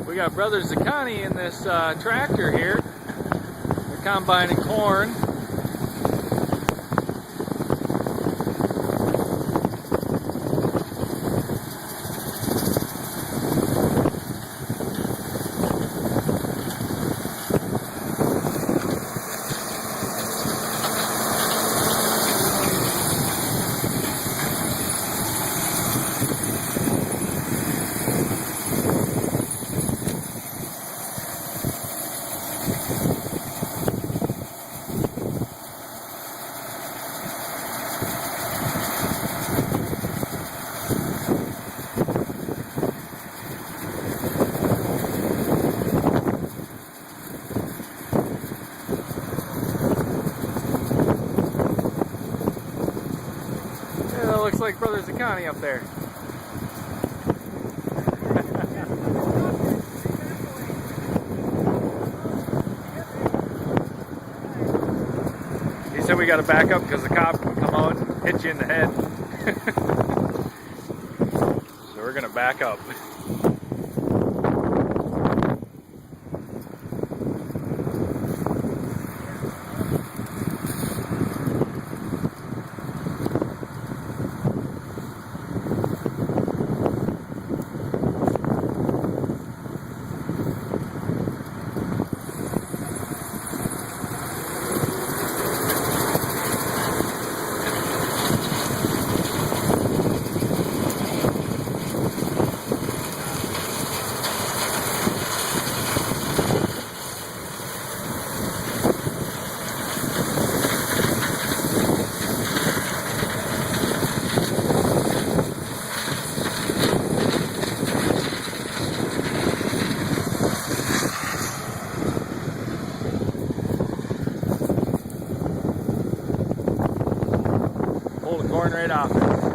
We got Brother Zucchini in this tractor here. They're combining corn. Looks like Brother Zucchini up there. He said we got to back up because the cop can come out and hit you in the head. So we're going to back up. Pull the corn right off it.